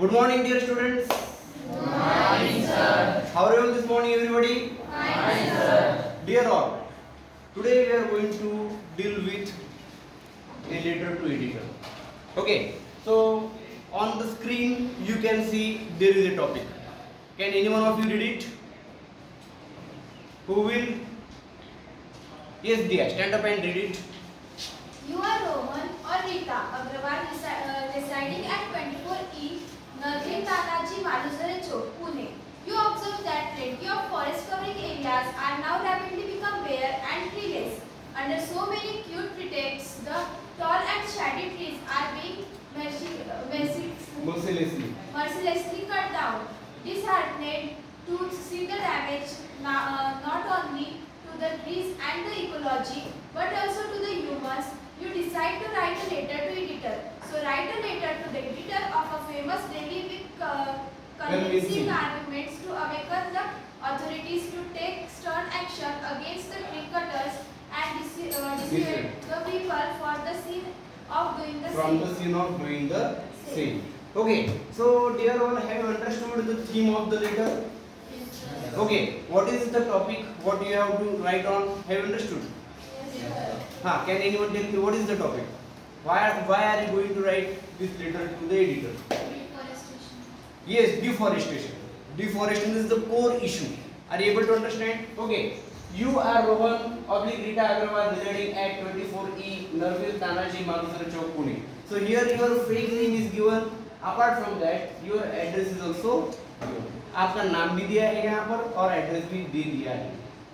Good morning, dear students. Good morning, sir. How are you all this morning, everybody? Fine, sir. Dear all, today we are going to deal with a letter to editor. Okay, so on the screen you can see there is a topic. Can any one of you read it? Who will? Yes, dear, stand up and read it. You are Rohan or Rita Agrawal residing at 24E Narvin Tanaji Madhusare Chowk, Pune. You observe that plenty of forest covering areas are now rapidly become bare and treeless. Under so many cute pretexts, the tall and shady trees are being mercilessly cut down. Disheartened to see the damage not only to the trees and the ecology but also to the humans, you decide to write a letter to editor. So write a letter to the editor of a famous daily with convincing arguments to awaken the authorities to take stern action against the tree cutters and dissuade the people for the sin of doing the from same. the sin of doing the same. Okay, so dear all, have you understood the theme of the letter? Okay, what is the topic? What you have to write on? Have you understood? Can anyone tell me what is the topic? Why are you going to write this letter to the editor? Deforestation. Yes, deforestation. Deforestation is the core issue. Are you able to understand? Okay. You are Rohan / Rita Agrawal residing at 24E Narvin Tanaji Madhusare Chowk, Pune. So here your fake name is given. Apart from that, your address is also given. आपका नाम भी दिया है यहाँ पर और address भी दे दिया है.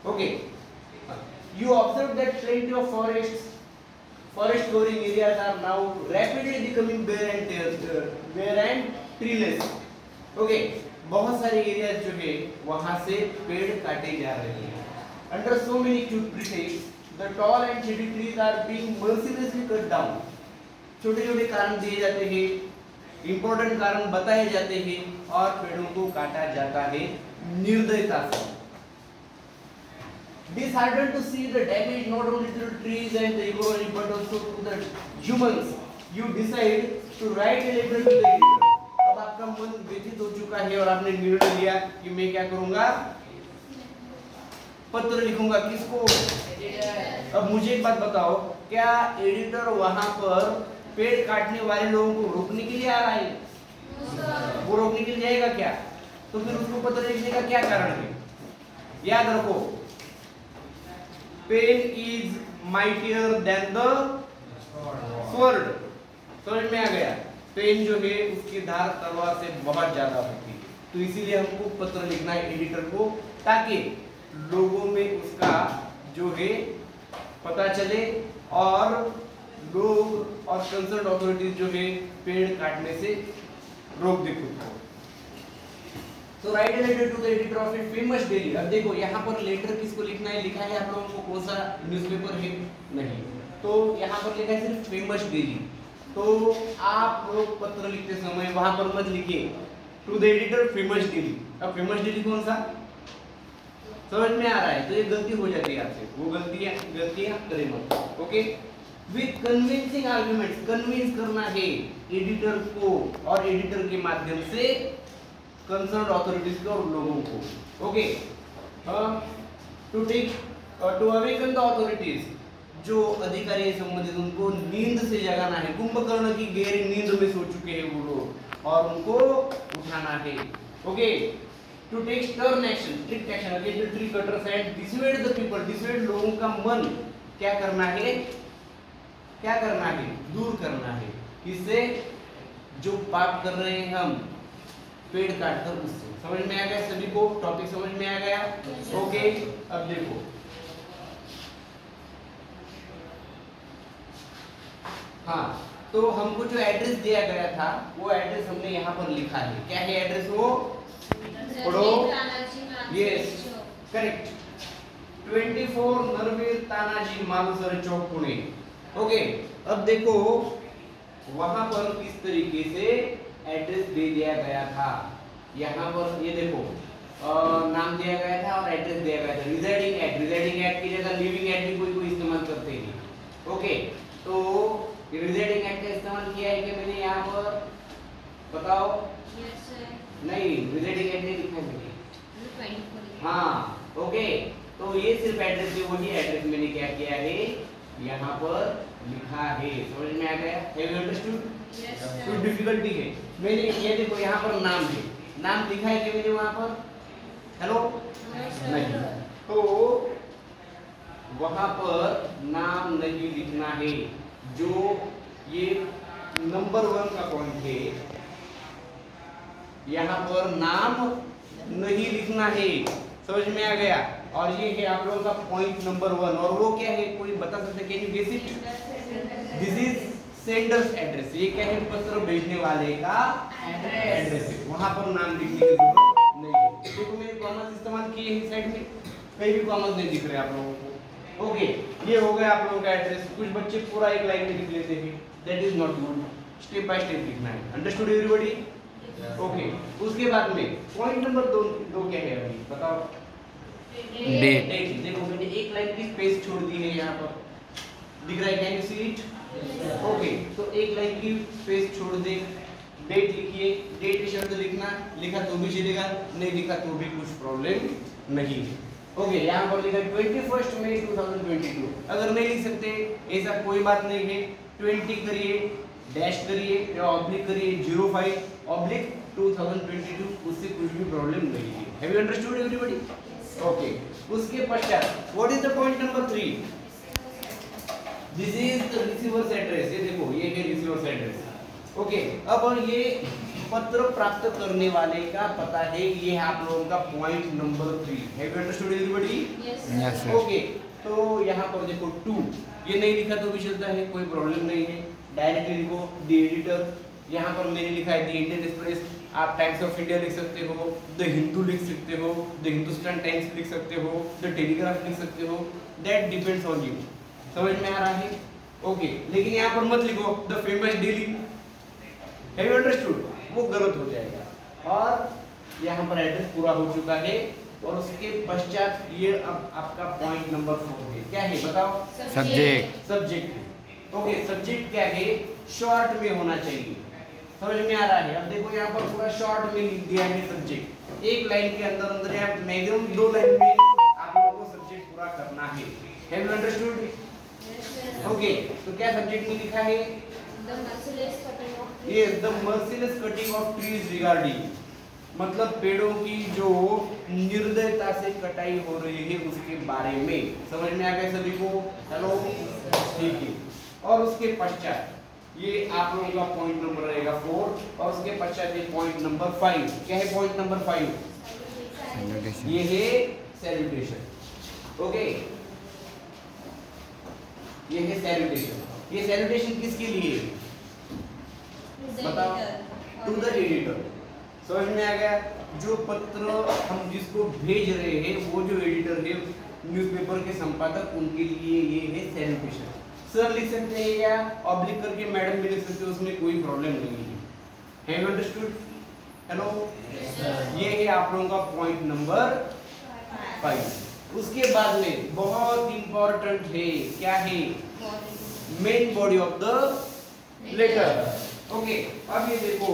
Okay. You observe that plenty of forest covering areas are now rapidly becoming bare and treeless. Okay. बहुत सारे एरियाज जो है वहाँ से पेड़ काटे जा रहे हैं. Under so many cute pretexts, the tall and shady trees are being mercilessly cut down. छोटे-छोटे कारण दिए जाते हैं, इम्पोर्टेंट कारण बताए जाते हैं और पेड़ों को काटा जाता है निर्दयता से. Disheartened to see the damage not only to the trees and the ecology but also to the humans, you decide to write a letter to the editor. अब आपका मन व्यथित हो चुका है और आपने निर्णय लिया कि मैं क्या करूंगा, पत्र लिखूंगा. किसको? अब मुझे एक बात बताओ, क्या एडिटर वहां पर पेड़ काटने वाले लोगों को रोकने के लिए आ रहा है? वो रोकने के लिए जाएगा क्या? तो फिर उसको पत्र लिखने का क्या कारण है? याद रखो, pen is mightier than the sword. समझ में आ गया? पेन जो है उसकी धार तलवार से बहुत ज्यादा होती है. तो इसीलिए हमको पत्र लिखना है एडिटर को, ताकि लोगों में उसका जो है पता चले और लोग और कंसर्न अथॉरिटीज जो है पेड़ काटने से रोक दे खुद को. So write a letter to the editor of a famous daily. अब देखो यहाँ पर लेटर किसको लिखना है, लिखा है आप लोगों को कौन सा न्यूज़पेपर है? नहीं. तो यहाँ पर लिखा है सिर्फ फेमस डेली. तो आप लोग पत्र लिखते समय वहां पर मत लिखिए to the editor famous daily. अब फेमस डेली कौन सा? समझ में आ रहा है? तो ये गलती हो जाती है आपसे, वो गलतियां करें मत. Okay. With convincing arguments, convince करना है एडिटर को और एडिटर के माध्यम से कंसर्न अथॉरिटीज को और लोगों को. Okay. To awaken the authorities, जो अधिकारी संबंधित उनको नींद से जगाना है. कुंभकर्ण की गहरी नींद में सो चुके हैं वो लोग और उनको उठाना है. Okay. To take stern action, strict action against the tree cutters and dissuade the people, dissuade लोगों का मन क्या करना है? क्या करना है? दूर करना है. इससे जो पाप कर रहे हैं हम पेड़ काटकर, उससे. समझ में आ गया सभी को? टॉपिक समझ में आ गया? ओके. अब देखो, तो हमको जो एड्रेस दिया गया था वो एड्रेस हमने यहाँ पर लिखा है. क्या है एड्रेस? वो पढ़ो. Yes, correct. 24 नरवीर तानाजी मालुसरे चौक, पुणे. ओके. अब देखो वहां पर किस तरीके से एड्रेस दे दिया गया था. यहाँ पर ये देखो नाम दिया गया था और एड्रेस दिया गया था. रिजाइडिंग एट की जगह लिविंग एट भी कोई इस्तेमाल करते हैं. ओके. तो रिजाइडिंग एट का इस्तेमाल किया है कि मैंने यहाँ पर बताओ। Yes, sir. नहीं, विजिटिंग एड्रेस लिखा है मैंने। 24. हाँ, ओके। तो ये सिर्फ एड्रेस है, वही एड्रेस मैंने क्या किया है, यहाँ पर लिखा है। समझ में आ गया? Have you understood? Yes, कोई sir. डिफिकल्टी है? मैंने ये देखो यहाँ पर नाम है, नाम लिखा है क्या मैंने वहाँ पर? हेलो? No, sir. नहीं। तो वहाँ पर नाम नहीं लिखना है। जो ये नंबर 1 का पॉइंट है, यहाँ पर नाम नहीं लिखना है। समझ में आ गया? और ये है आप लोगों का पॉइंट नंबर 1। और वो क्या है, कोई बता सकते? Can you guess it? This is sender's address. ये क्या है? पत्र भेजने वाले का एड्रेस है। वहां पर नाम लिखने की जरूरत नहीं है। देखो मैंने कॉमर्स इस्तेमाल किए हैं साइड में, कहीं भी कॉमर्स नहीं दिख रहे आप लोगों को। ओके, ये हो गया आप लोगों का एड्रेस। कुछ बच्चे पूरा एक लाइन में लिख लेते हैं, that is not good. Step by step लिखना है। Understood everybody? ओके, उसके बाद में पॉइंट नंबर 2 क्या है अभी बताओ? Date. डेट। देखो मैंने एक लाइन की स्पेस छोड़ दी है यहाँ पर, दिख रहा है? Can you see it? Okay, तो एक लाइन की स्पेस छोड़ दे, डेट लिखिए। डेट शब्द लिखना, लिखा तो भी चलेगा, नहीं लिखा तो भी कुछ प्रॉब्लम नहीं है। ओके, यहाँ पर लिखा 21 मई 2022। अगर नहीं लिख सकते ऐसा कोई बात नहीं है, 20 करिए, डैश करिए या ऑब्लिक करिए, 05 ऑब्लिक 2022, उससे कुछ भी प्रॉब्लम नहीं है। Have you understood everybody? Okay, उसके पश्चात what is the point number 3? This is the receiver's address. ये देखो, ये है रिसीवर्स एड्रेस। ओके, अब ये पत्र प्राप्त करने वाले का पता है, ये है आप लोगों का point number 3। Have you understood everybody? Yes, Yes, sir. Okay, तो यहाँ पर देखो 2, ये नहीं लिखा तो भी चलता है, कोई प्रॉब्लम नहीं है। डायरेक्टली लिखो द एडिटर। यहाँ पर मैंने लिखा है द इंडियन एक्सप्रेस, आप टाइम्स ऑफ इंडिया लिख सकते हो, द हिंदू लिख सकते हो, द हिंदुस्तान टाइम्स लिख सकते हो, द टेलीग्राफ लिख सकते हो, दैट डिपेंड्स ऑन यू। समझ में आ रहा है? ओके, लेकिन यहाँ पर मत लिखो the famous daily. Have you understood? वो गलत हो जाएगा। और यहाँ पर एड्रेस पूरा हो चुका है। और उसके पश्चात ये अब आपका पॉइंट नंबर 4 है। क्या है बताओ? सब्जेक्ट। सब्जेक्ट। ओके, सब्जेक्ट क्या है? शॉर्ट में होना चाहिए। समझ में आ रहा है? अब देखो यहाँ पर पूरा शॉर्ट में लिख दिया है सब्जेक्ट। एक लाइन के अंदर अंदर या मैक्सिमम 2 लाइन में आप लोगों को सब्जेक्ट पूरा करना है। Have you understood? ओके, तो क्या सब्जेक्ट में लिखा है? The merciless cutting of trees. ये the merciless cutting of trees regarding, मतलब पेड़ों की जो निर्दयता से कटाई हो रही है उसके बारे में। समझ में आ गया सभी को? हेलो, ठीक है। और उसके पश्चात ये आप लोगों का पॉइंट नंबर रहेगा 4। और उसके पश्चात ये पॉइंट नंबर 5। क्या है पॉइंट नंबर 5? ये है सैल्यूटेशन। ओके, ये है सैल्यूटेशन। ये सैल्यूटेशन किसके लिए? बताओ। To the editor. समझ में आ गया? जो पत्र हम जिसको भेज रहे हैं, वो जो एडिटर है, न्यूज़पेपर के संपादक, उनके लिए ये है सैल्यूटेशन। सर लिख सकते हैं या ऑब्लिक करके मैडम भी लिख सकते हो, उसमें कोई प्रॉब्लम नहीं है। Have you understood? हेलो, ये है आप लोगों का पॉइंट नंबर 5। उसके बाद में बहुत इंपॉर्टेंट है, क्या है? Main body of the letter. Okay, अब ये देखो,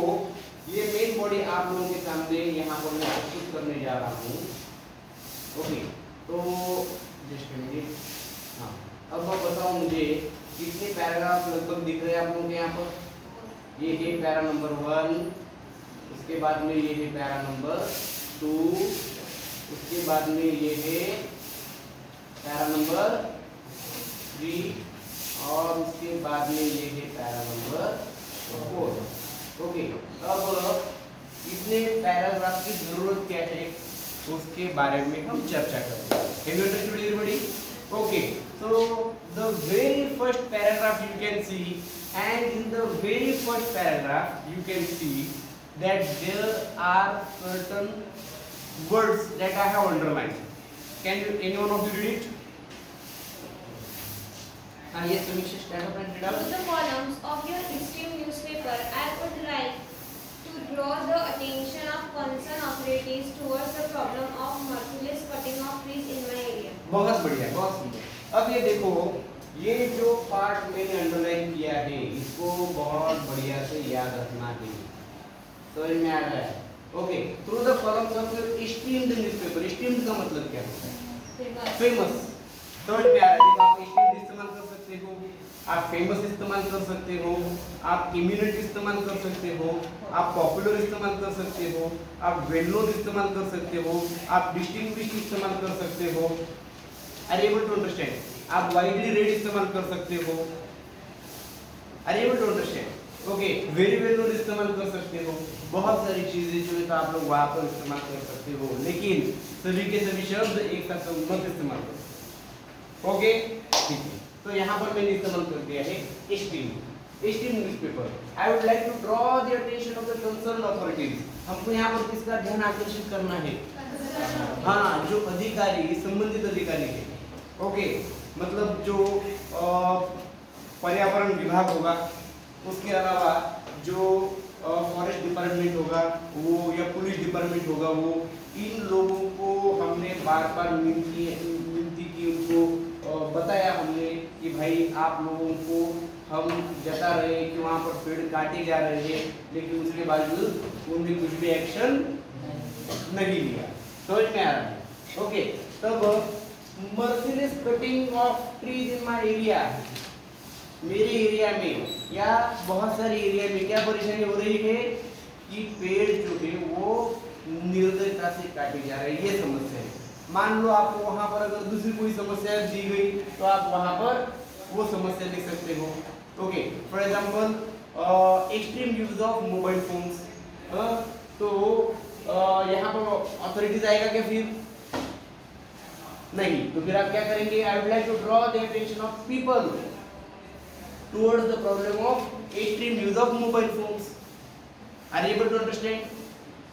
ये मेन बॉडी आप लोगों के सामने यहाँ पर मैं प्रस्तुत करने जा रहा हूँ। ओके, तो जस्ट मिनट। हाँ, अब आप बताओ मुझे कितने पैराग्राफ लगभग दिख रहे हैं आप लोगों के यहाँ पर? ये है पैरा नंबर 1, उसके बाद में ये है पैरा नंबर 2, उसके बाद में ये है पैरा नंबर 3, और उसके बाद में ये है पैरा नंबर 4। ओके, अब इतने पैराग्राफ की जरूरत क्या है उसके बारे में हम चर्चा करेंगे। Have you understood everybody? Okay, so the very first paragraph you can see, and in the very first paragraph you can see that there are certain words that I have underlined. Can you, anyone of you read it? Yes, Samiksha, stand up and read out. To the columns of your esteemed newspaper, I would like to draw the attention of concerned authorities towards the problem of merciless cutting of trees in my area. बहुत बढ़िया, बहुत सुंदर। अब ये देखो, ये जो part मैंने अंडरलाइन किया है, इसको बहुत बढ़िया से याद रखना है। समझ में आ रहा है? Okay, through the columns of your esteemed newspaper. Esteemed का मतलब क्या होता है? फेमस। समझ में आ रहा है? देखो आप एस्टीम्ड इस्तेमाल कर सकते हो, आप फेमस इस्तेमाल कर सकते हो, आप इमिनेंट इस्तेमाल कर सकते हो, आप पॉपुलर इस्तेमाल कर सकते हो, आप वेल नोन इस्तेमाल कर सकते हो, आप डिस्टिंग्विश्ड इस्तेमाल कर सकते हो। Are able to understand? आप वाइडली रेड इस्तेमाल कर सकते हो। Are able to understand? Okay, very well known इस्तेमाल कर सकते हो। बहुत सारी चीजें जो है तो आप लोग वहां पर इस्तेमाल कर सकते हो, लेकिन सभी के सभी शब्द एक साथ मत इस्तेमाल करो। ओके, ठीक है। तो यहाँ पर मैंने इस्तेमाल कर दिया है esteemed newspaper. I would like to draw the attention of the concern authorities. हमको यहाँ पर किसका ध्यान आकर्षित करना है? हाँ, जो अधिकारी, संबंधित अधिकारी है। ओके, मतलब जो पर्यावरण विभाग होगा, उसके अलावा जो फॉरेस्ट डिपार्टमेंट होगा वो, या पुलिस डिपार्टमेंट होगा वो, इन लोगों को हमने बार बार विनती की, उनको बताया हमने कि भाई आप लोगों को हम जता रहे हैं कि वहाँ पर पेड़ काटे जा रहे हैं, लेकिन उसके बावजूद उन्होंने कुछ भी एक्शन नहीं लिया। समझ में आ रहा है? ओके, तब merciless cutting of trees in my area. मेरे एरिया में या बहुत सारे एरिया में क्या परेशानी हो रही है कि पेड़ जो है वो निर्दयता से काटे जा रहे हैं, ये समस्या है। मान लो आपको वहां पर अगर दूसरी कोई समस्या दी गई तो आप वहां पर वो समस्या लिख सकते हो। Okay, for example extreme use of mobile phones. तो यहाँ पर अथॉरिटीज आएगा क्या? फिर नहीं। तो फिर आप क्या करेंगे? I would like to draw the attention of people towards the problem of extreme use of mobile phones. Are you able to understand?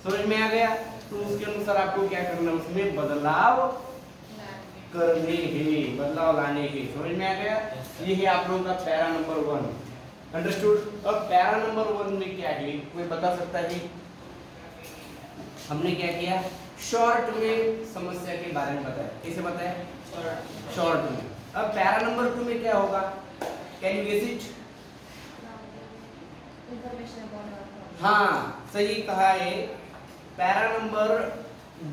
समझ में आ गया? तो उसके अनुसार आपको क्या करना है? उसमें बदलाव करने हैं, बदलाव लाने हैं। समझ में आ गया? ये है आप लोगों का पैरा नंबर 1। अंडरस्टूड? अब पैरा नंबर 1 में क्या है, कोई बता सकता है? हमने क्या किया? शॉर्ट में समस्या के बारे में बताया। कैसे बताया? शॉर्ट में। अब पैरा नंबर 2 में क्या होगा? Can you guess it? हाँ, सही कहा है। पैरा नंबर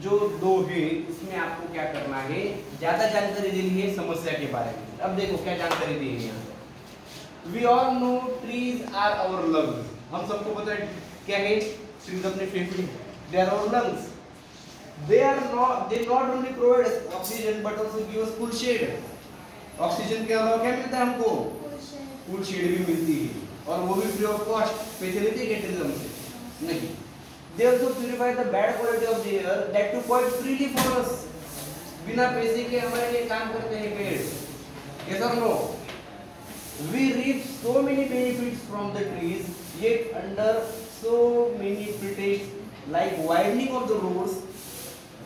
जो 2 है उसमें आपको क्या करना है? ज्यादा जानकारी देनी है समस्या के बारे में। अब देखो क्या जानकारी दी है यहाँ। We all know trees are our lungs. हम सबको पता है क्या है? trees अपने फेफड़े, they are our lungs. They not only provide oxygen but also give us cool shade. Oxygen के अलावा क्या मिलता है हमको? कूल शेड भी मिलती है, और वो भी फ्री ऑफ कॉस्ट। पैसे लेते हैं क्या टूरिज्म से? नहीं। They also purify the bad quality of the air, that too quite freely for us. बिना पैसे के हमारे लिए काम करते हैं पेड़। Yes or no? We reap so many benefits from the trees, yet under so many pretexts like widening of the roads,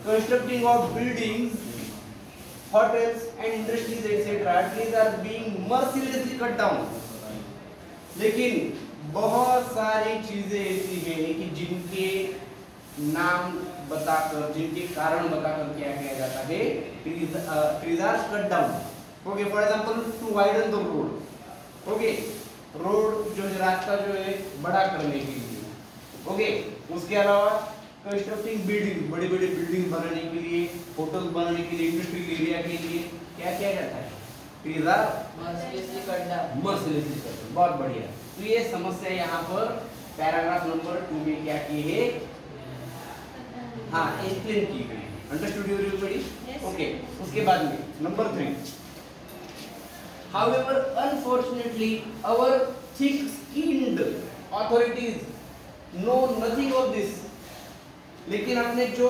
constructing of buildings, hotels and industries etc. trees are being mercilessly cut down. लेकिन बहुत सारी चीजें ऐसी हैं कि जिनके नाम बताकर, जिनके कारण बताकर क्या किया जाता है? trees are cut down. Okay, for example, to widen the road. Okay, road जो है, रास्ता जो है बड़ा करने के लिए। ओके, उसके अलावा कंस्ट्रक्टिंग बिल्डिंग, बड़ी बड़ी बिल्डिंग बनाने के लिए, होटल बनाने के लिए, इंडस्ट्रियल एरिया के लिए क्या किया जाता है? Trees are mercilessly cut down. बहुत बढ़िया। तो ये समस्या यहाँ पर पैराग्राफ नंबर 2 में क्या की है? हाँ, एक्सप्लेन की गई। Understood everybody? ओके, उसके बाद में number 3। However, unfortunately, our thick-skinned authorities know nothing of this. लेकिन अपने जो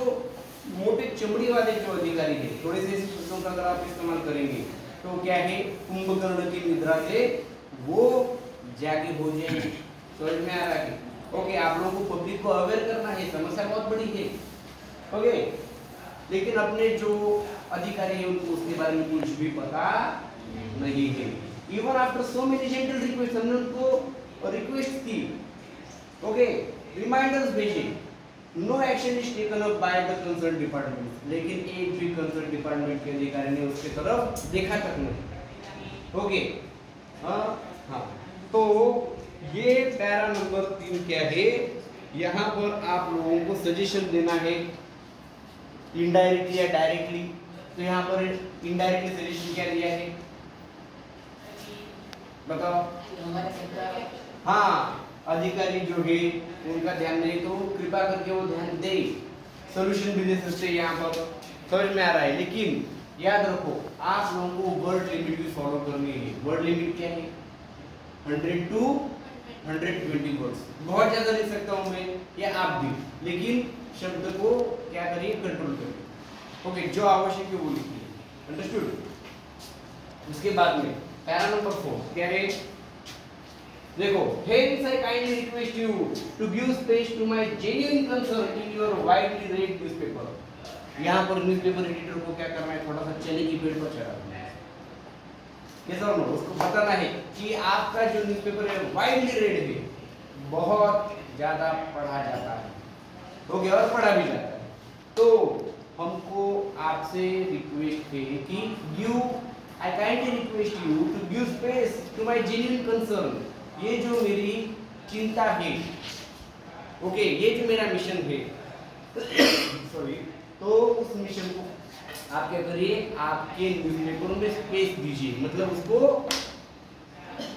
मोटे चमड़ी वाले जो अधिकारी हैं, थोड़े से शब्दों का अगर आप इस्तेमाल करेंगे तो क्या है? कुंभकर्ण की निद्रा से वो जागे हो जाए। समझ में आ रहा है? ओके, आप लोगों को पब्लिक को अवेयर करना है, समस्या बहुत बड़ी है। ओके, लेकिन अपने जो अधिकारी हैं उनको उसके बारे में कुछ भी पता नहीं है। Even after so many gentle request, हमने उनको रिक्वेस्ट की, ओके, रिमाइंडर्स भेजे, no action is taken up by the concern department, लेकिन एक भी कंसर्न डिपार्टमेंट के अधिकारी ने उसके तरफ देखा तक नहीं। ओके, हाँ, तो ये पैरा नंबर 3 क्या है? यहाँ पर आप लोगों को सजेशन देना है इनडायरेक्टली या डायरेक्टली। तो यहाँ पर इनडायरेक्टली सजेशन क्या दिया है बताओ। हाँ, अधिकारी जो है उनका ध्यान दे, तो कृपा करके वो ध्यान दे। सोल्यूशन भी दे सकते हैं यहाँ पर, समझ में आ रहा है। लेकिन याद रखो आप लोगों को वर्ड लिमिट भी फॉलो करनी है। वर्ड लिमिट क्या है 100 to 120 वर्ड्स। बहुत ज्यादा लिख सकता हूँ मैं या आप भी, लेकिन शब्द को क्या करिए कंट्रोल करिए। ओके, जो आवश्यक है वो लिखिए, अंडरस्टूड। उसके बाद में पैरा नंबर 4 क्या है देखो, hence I kindly request you to give space to my genuine concern in your widely read newspaper। यहाँ पर न्यूज़पेपर एडिटर को क्या करना है, थोड़ा सा चने की पेड़ पर चढ़ाना है। कैसा हो, उसको बताना है कि आपका जो न्यूज़पेपर है वाइडली रेड है, बहुत ज्यादा पढ़ा जाता है, ओके, और पढ़ा भी जाता है। तो हमको आपसे रिक्वेस्ट है कि I kindly request you to give space to my genuine concern। ये जो मेरी चिंता है, ओके, ये जो मेरा मिशन है सॉरी, तो उस मिशन को आप क्या करिए, आपके न्यूज़पेपर में स्पेस दीजिए, मतलब उसको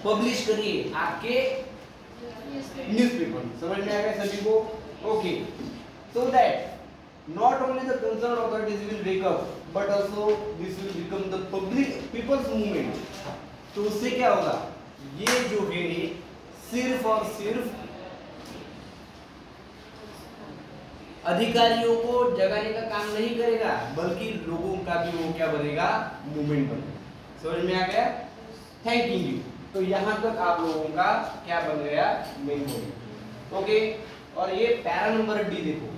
पब्लिश करिए आपके न्यूज़पेपर। समझ में आ गया सभी को? Okay, so that not only the concerned authorities will wake up, but also this will become the public people's movement। तो उससे क्या होगा, ये जो है सिर्फ और सिर्फ अधिकारियों को जगाने का काम नहीं करेगा, बल्कि लोगों का भी वो क्या बनेगा, मूवमेंट बनेगा। समझ में आ गया? Thank you. तो यहाँ तक आप लोगों का क्या बन गया, मेन पॉइंट। ओके, और ये पैरा नंबर डी देखो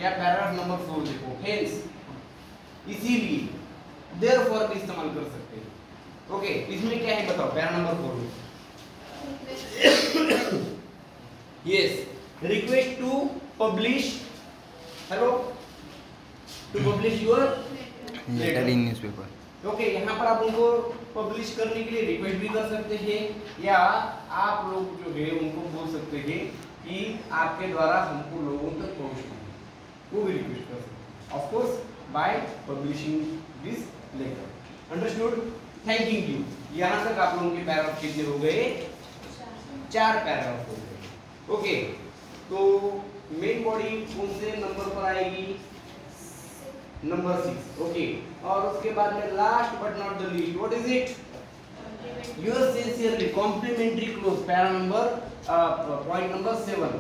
या पैराग्राफ नंबर 4 देखो, हेंस इसीलिए देयरफॉर भी इस्तेमाल कर सकते हैं। ओके, इसमें क्या है बताओ, पैरा नंबर 4 में yes, request to publish, hello, to publish your letter in newspaper. Okay, यहाँ पर आप उनको पब्लिश करने के लिए रिक्वेस्ट भी कर सकते हैं, या आप लोग जो है उनको बोल सकते हैं कि आपके द्वारा हमको लोगों तक पहुँचना है, वो भी रिक्वेस्ट कर सकते हैं, of course by publishing this letter. Understood? Thanking you. यहाँ तक आप लोगों के पैराग्राफ कितने हो गए, 4 पैराग्राफ हो गए। ओके, तो मेन बॉडी कौन से नंबर पर आएगी, नंबर 6। ओके, और उसके बाद में last but not the least, what is it, your sincerely complimentary close, para number point number 7।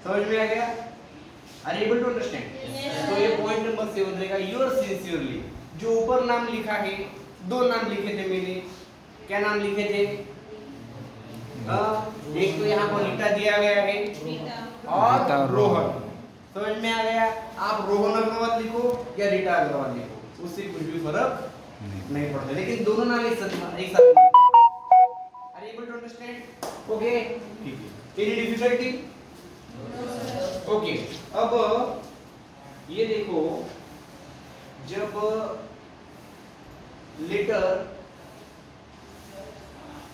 समझ में आ गया? Are you able to understand? तो ये पॉइंट नंबर 7 रहेगा, योर सिंसियरली। जो ऊपर नाम लिखा है, 2 नाम लिखे थे मैंने, क्या नाम लिखे थे, एक तो यहाँ पर रीटा दिया गया है और रोहन। समझ में आ गया? आप रोहन अग्रवाल लिखो या रीटा अग्रवाल लिखो, उससे कुछ भी फर्क नहीं पड़ता, लेकिन दोनों नाम एक साथ। Are you able to understand? Okay, ठीक है। Any difficulty? ओके, अब ये देखो, जब लेटर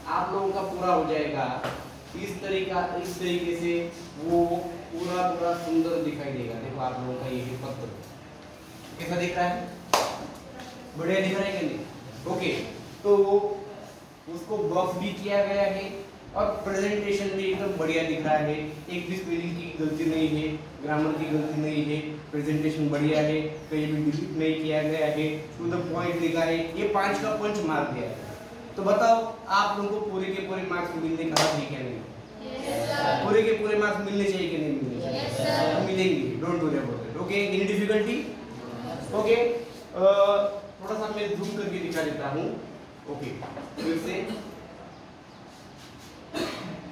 आप लोगों का पूरा हो जाएगा, इस तरीके से वो पूरा सुंदर दिखाई देगा। देखो आप लोगों का ये पत्र कैसा दिख रहा है, बढ़िया दिख रहा है कि नहीं? ओके, तो उसको बफ भी किया गया है और प्रेजेंटेशन भी एकदम बढ़िया दिख रहा है। एक भी स्पेलिंग की गलती नहीं है, ग्रामर की गलती नहीं है, प्रेजेंटेशन बढ़िया है, कहीं भी डिलीट नहीं किया गया है, टू द पॉइंट लिखा है। ये 5 का पंच मार दिया है। तो बताओ आप लोगों को पूरे के पूरे मार्क्स मिलने कहा चाहिए क्या नहीं? पूरे के पूरे मार्क्स मिलने चाहिए कि नहीं मिलने चाहिए? मिलेंगे, don't worry about it. Okay, any difficulty? Okay, थोड़ा सा मैं जूम करके दिखा देता हूँ। ओके, फिर से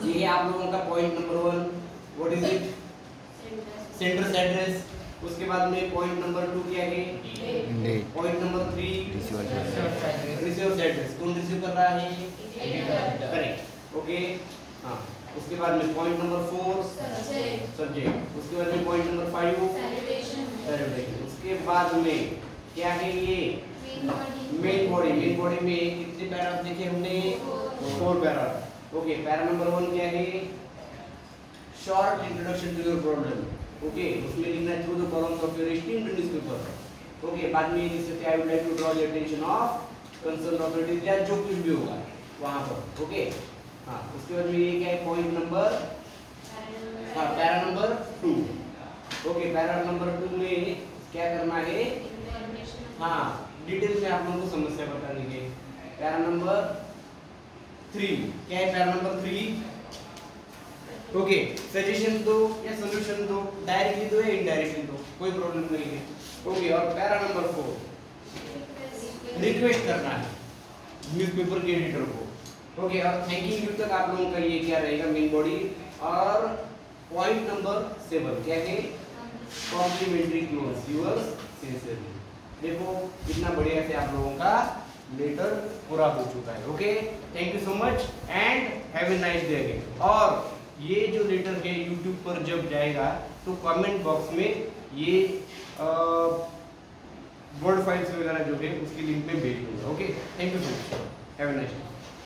ये है आप लोगों का point number 1, what is it, centres address. उसके बाद में पॉइंट नंबर 2 क्या है, पॉइंट नंबर 3 रिसीवर्स एड्रेस। कौन रिसीव कर रहा है, करेक्ट। ओके, हाँ, उसके बाद में पॉइंट नंबर 4 सब्जेक्ट। उसके बाद में पॉइंट नंबर 5 सैलूटेशन। उसके बाद में क्या है, ये मेन बॉडी। मेन बॉडी में कितने पैराग्राफ देखे हमने, 4 पैराग्राफ। ओके, पैरा नंबर 1 क्या है, short introduction to your problem, okay, उसमें लिखना है through the columns of your esteemed newspaper, okay. बाद में लिख सकते हैं I would like to draw the attention of concern authorities या जो कुछ भी होगा वहां पर, ओके। हाँ, उसके बाद में ये क्या है पॉइंट नंबर, हाँ para number 2, okay. Para number 2 में क्या करना है, हाँ डिटेल में आप लोगों को समस्या बतानी है। पैरा नंबर 3 क्या है, पैरा नंबर 3, ओके, सजेशन दो या सोल्यूशन दो, डायरेक्टली दो या इनडायरेक्टली दो, कोई प्रॉब्लम नहीं है, ओके। और पैरा नंबर 4 रिक्वेस्ट करना है न्यूज़पेपर के एडिटर को, ओके। और थैंकिंग यू तक आप लोगों का ये क्या रहेगा मेन बॉडी। और पॉइंट नंबर 7 क्या है, कॉम्प्लीमेंट्री क्लोज यूअर्स सिंसियरली। देखो कितना बढ़िया से आप लोगों का लेटर पूरा हो चुका है, okay. Thank you so much and have a nice day again. और ये जो लेटर है YouTube पर जब जाएगा तो कमेंट बॉक्स में ये वर्ड फाइल्स वगैरह जो है उसकी लिंक में भेज दूंगा, okay. Thank you so much, have a nice day.